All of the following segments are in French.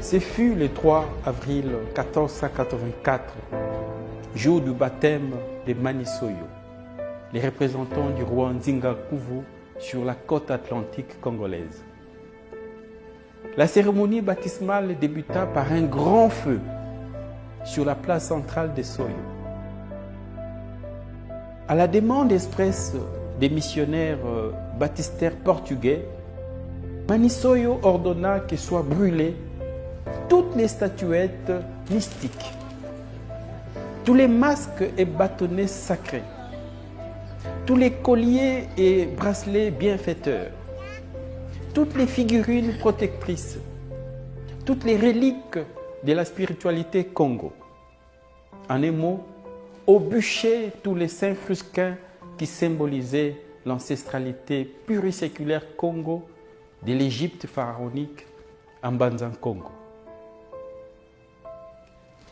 Ce fut le 3 avril 1484, jour du baptême de Manisoyo, les représentants du roi Nzinga-Kuvu sur la côte atlantique congolaise. La cérémonie baptismale débuta par un grand feu sur la place centrale de Soyo. À la demande expresse des missionnaires baptistères portugais, Manisoyo ordonna que soient brûlées toutes les statuettes mystiques, tous les masques et bâtonnets sacrés, tous les colliers et bracelets bienfaiteurs, toutes les figurines protectrices, toutes les reliques de la spiritualité Congo. En un mot, au bûcher tous les saints frusquins qui symbolisaient l'ancestralité pluriséculaire Congo de l'Égypte pharaonique en Banzan Congo.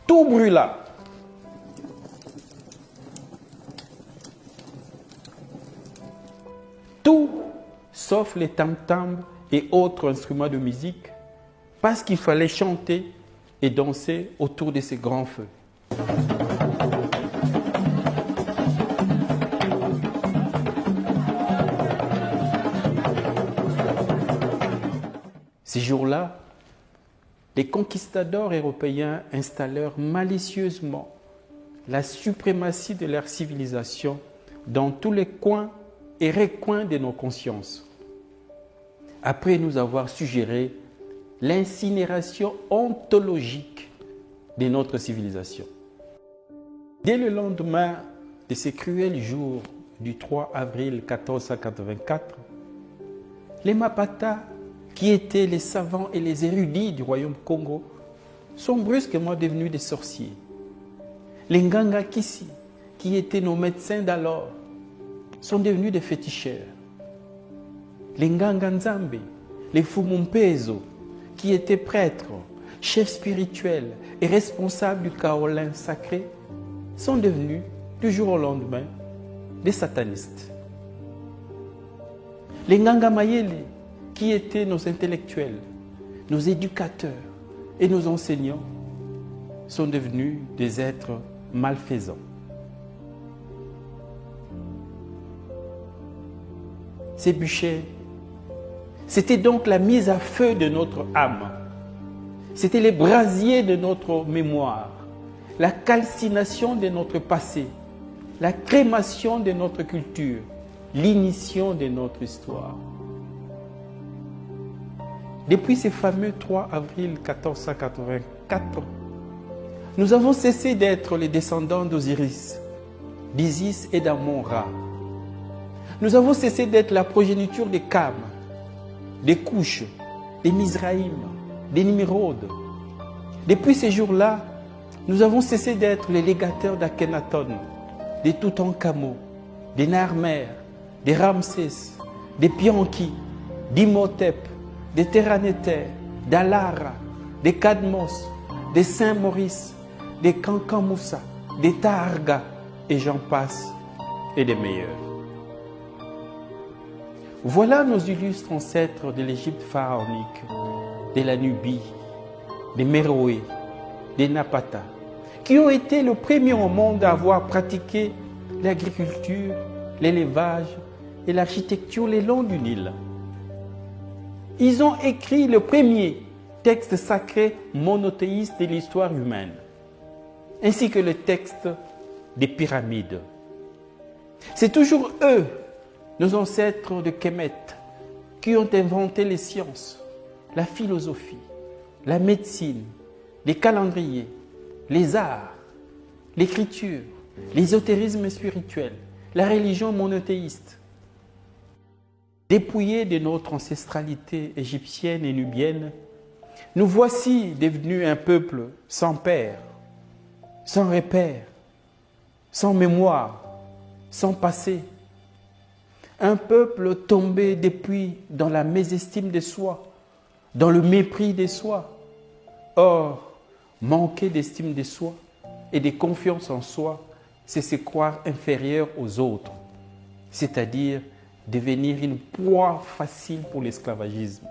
Tout brûla. Tout sauf les tam-tams et autres instruments de musique, parce qu'il fallait chanter et danser autour de ces grands feux. Ces jours-là, les conquistadors européens installèrent malicieusement la suprématie de leur civilisation dans tous les coins et recoins de nos consciences, après nous avoir suggéré l'incinération ontologique de notre civilisation. Dès le lendemain de ces cruels jours du 3 avril 1484, les Mapata, qui étaient les savants et les érudits du royaume Congo, sont brusquement devenus des sorciers. Les Nganga Kisi, qui étaient nos médecins d'alors, sont devenus des féticheurs. Les Nganga Nzambe, les Fumumpezo, qui étaient prêtres, chefs spirituels et responsables du kaolin sacré, sont devenus, du jour au lendemain, des satanistes. Les Nganga Mayele, qui étaient nos intellectuels, nos éducateurs et nos enseignants, sont devenus des êtres malfaisants. Ces bûchers, c'était donc la mise à feu de notre âme. C'était les brasiers de notre mémoire, la calcination de notre passé, la crémation de notre culture, l'ignition de notre histoire. Depuis ce fameux 3 avril 1484, nous avons cessé d'être les descendants d'Osiris, d'Isis et d'Amon-Ra. Nous avons cessé d'être la progéniture des Kam, des Couches, des Mizraïm, des Nimrod. Depuis ces jours-là, nous avons cessé d'être les légateurs d'Akhenaton, des Toutankhamon, des Narmer, des Ramsès, des Pianki, d'Imhotep, des Terranéter, d'Alara, des Cadmos, des Saint-Maurice, des Kankamoussa, des Taharga, et j'en passe, et des meilleurs. Voilà nos illustres ancêtres de l'Égypte pharaonique, de la Nubie, des Méroé, des Napata, qui ont été le premier au monde à avoir pratiqué l'agriculture, l'élevage et l'architecture le long du Nil. Ils ont écrit le premier texte sacré monothéiste de l'histoire humaine, ainsi que le texte des pyramides. C'est toujours eux, nos ancêtres de Kemet, qui ont inventé les sciences, la philosophie, la médecine, les calendriers, les arts, l'écriture, l'ésotérisme spirituel, la religion monothéiste. Dépouillés de notre ancestralité égyptienne et nubienne, nous voici devenus un peuple sans père, sans repère, sans mémoire, sans passé. Un peuple tombé depuis dans la mésestime de soi, dans le mépris de soi. Or, manquer d'estime de soi et de confiance en soi, c'est se croire inférieur aux autres, c'est-à-dire devenir une proie facile pour l'esclavagisme.